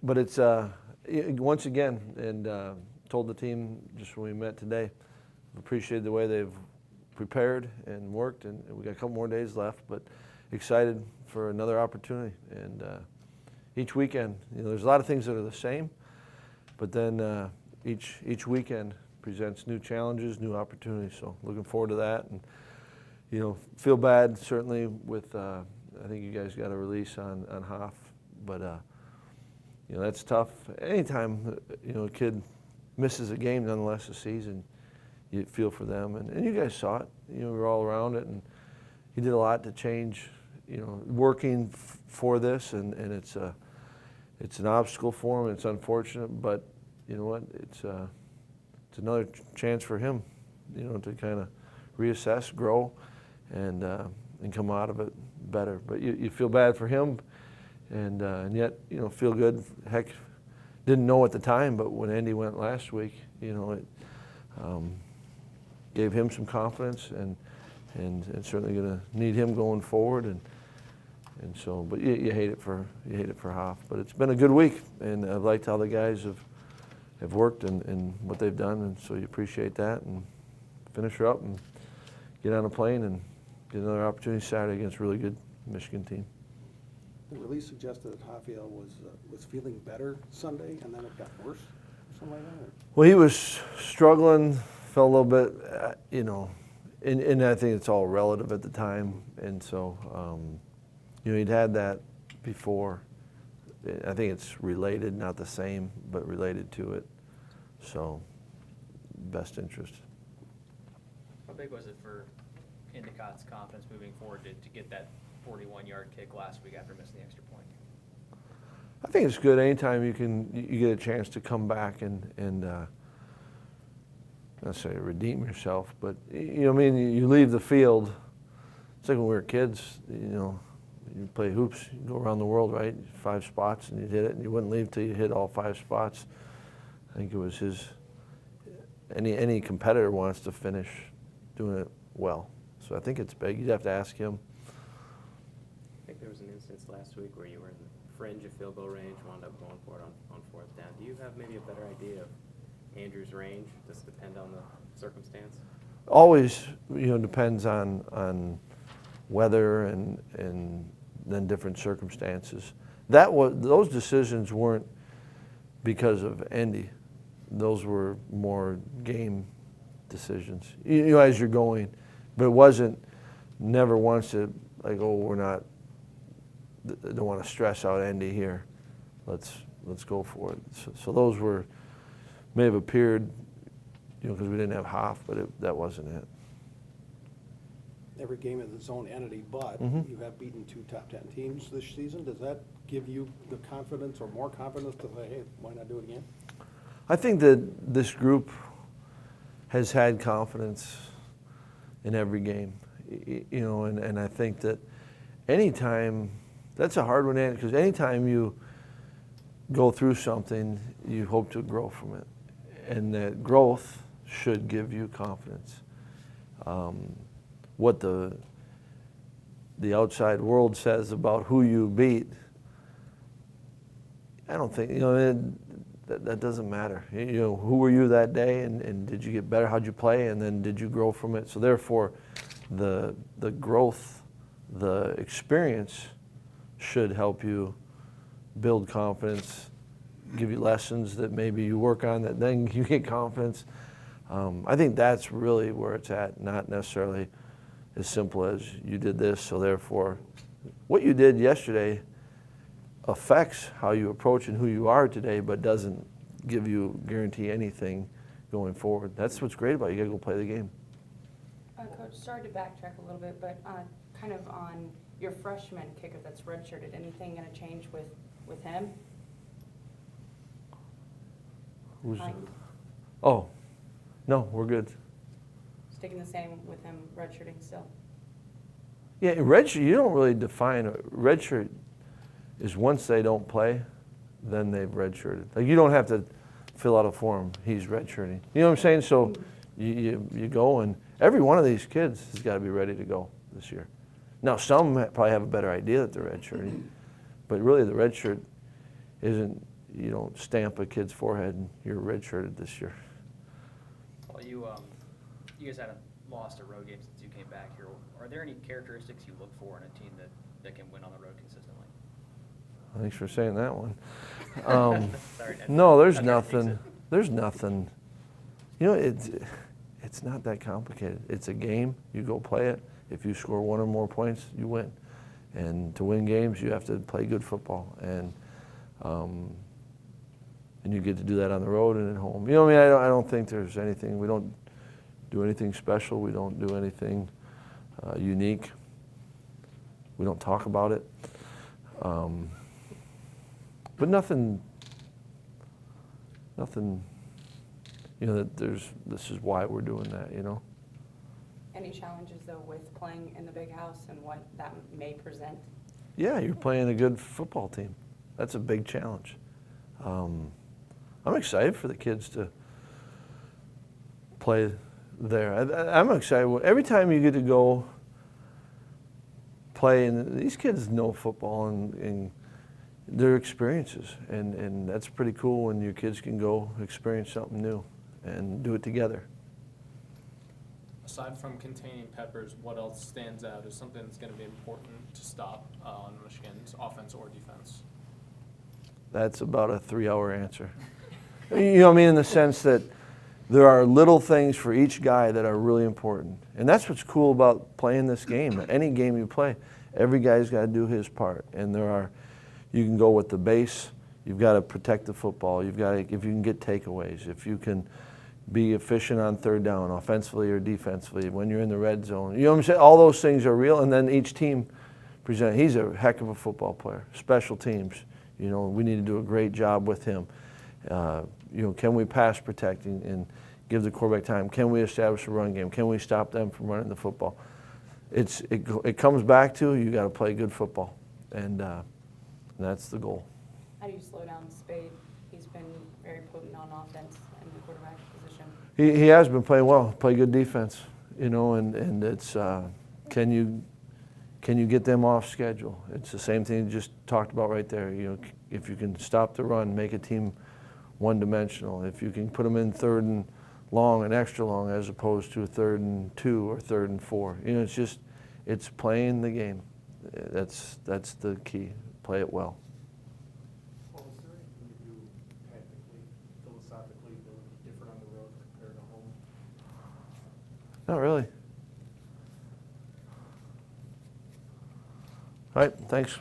but it's once again, and told the team just when we met today, appreciated the way they've prepared and worked, and we got a couple more days left, but excited for another opportunity. And each weekend, there's a lot of things that are the same, but then each weekend presents new challenges, new opportunities. So looking forward to that, and feel bad certainly with. I think you guys got a release on Hoff, but that's tough. Anytime a kid misses a game, nonetheless, a season, you feel for them, and you guys saw it. We were all around it, and he did a lot to change. Working for this, and it's an obstacle for him. It's unfortunate, but you know what? It's another chance for him, to kind of reassess, grow, and come out of it better. But you feel bad for him, and yet feel good. Heck, didn't know at the time, but when Andy went last week, it gave him some confidence, and certainly going to need him going forward. And so, but you hate it for Hoff. But it's been a good week, and I've liked how the guys have worked and what they've done, and so you appreciate that. And finish her up and get on a plane and get another opportunity Saturday against a really good Michigan team. The release suggested that Hoffield was feeling better Sunday, and then it got worse, or something like that. Well, he was struggling, felt a little bit, and I think it's all relative at the time, and so he'd had that before. I think it's related, not the same, but related to it. So, best interest. How big was it for Endicott's confidence moving forward to get that 41-yard kick last week after missing the extra point? I think it's good anytime you get a chance to come back and not say redeem yourself, but you leave the field. It's like when we were kids, you play hoops, you go around the world, right? 5 spots, and you'd hit it, and you wouldn't leave till you hit all 5 spots. I think it was any competitor wants to finish doing it well. So I think it's big. You'd have to ask him. I think there was an instance last week where you were in the fringe of field goal range, wound up going for it on 4th down. Do you have maybe a better idea of Andrew's range? Does it depend on the circumstance? Always, depends on weather and then different circumstances. Those decisions weren't because of Andy. Those were more game decisions. As you're going, but it wasn't never once to like, oh, I don't want to stress out Andy here. Let's go for it. So those may have appeared, because we didn't have Hoff, but that wasn't it. Every game is its own entity, but you have beaten 2 top 10 teams this season. Does that give you the confidence or more confidence to say, hey, why not do it again? I think that this group has had confidence in every game, and I think that anytime, that's a hard one, because anytime you go through something, you hope to grow from it, and that growth should give you confidence. What the outside world says about who you beat, I don't think, that doesn't matter. Who were you that day, and did you get better? How'd you play? And then did you grow from it? So therefore, the growth, the experience should help you build confidence, give you lessons that maybe you work on that then you get confidence. I think that's really where it's at, not necessarily as simple as you did this, so therefore what you did yesterday affects how you approach and who you are today, but doesn't give you guarantee anything going forward. That's what's great about it. You got to go play the game. Coach, sorry to backtrack a little bit, but kind of on your freshman kicker that's redshirted, anything going to change with him? Who's? Oh, no, we're good. Sticking the same with him redshirting still? Yeah, redshirt, you don't really define a redshirt. Is once they don't play, then they've redshirted. Like, you don't have to fill out a form. He's redshirting. You know what I'm saying? So you go, and every one of these kids has got to be ready to go this year. Now, some probably have a better idea that they're redshirting, but really the redshirt isn't, you don't stamp a kid's forehead and you're redshirted this year. Well, you guys haven't lost a road game since you came back here. Are there any characteristics you look for in a team that can win on the road consistently? Thanks for saying that one. Sorry, Ned. No, there's I'm trying to fix nothing. it. There's nothing. You know, it's not that complicated. It's a game. You go play it. If you score one or more points, you win. And to win games, you have to play good football. And you get to do that on the road and at home. You know what I mean? I don't think there's anything. We don't do anything special. We don't do anything unique. We don't talk about it. But nothing, you know, this is why we're doing that, you know? Any challenges though with playing in the big house and what that may present? Yeah, you're playing a good football team. That's a big challenge. I'm excited for the kids to play there. I'm excited. Every time you get to go play, and these kids know football and their experiences, and that's pretty cool when your kids can go experience something new and do it together. Aside from containing Peppers, what else stands out as something that's going to be important to stop on Michigan's offense or defense? That's about a 3-hour answer. You know what I mean, in the sense that there are little things for each guy that are really important. And that's what's cool about playing this game. Any game you play, every guy's got to do his part. And you can go with the base, you've got to protect the football, if you can get takeaways, if you can be efficient on third down, offensively or defensively, when you're in the red zone. You know what I'm saying? All those things are real, and then each team he's a heck of a football player. Special teams, you know, we need to do a great job with him. You know, can we pass protect and give the quarterback time? Can we establish a run game? Can we stop them from running the football? It comes back to you got to play good football, and that's the goal. How do you slow down Spade? He's been very potent on offense in the quarterback position. He has been playing well, play good defense, you know, and it's can you get them off schedule? It's the same thing you just talked about right there. You know, if you can stop the run, make a team one-dimensional. If you can put them in third and long and extra long as opposed to a 3rd and 2 or 3rd and 4. You know, it's playing the game. That's the key. Play it well. Well, is there anything you do tactically, philosophically, that would be different on the road compared to home? Not really. All right, thanks.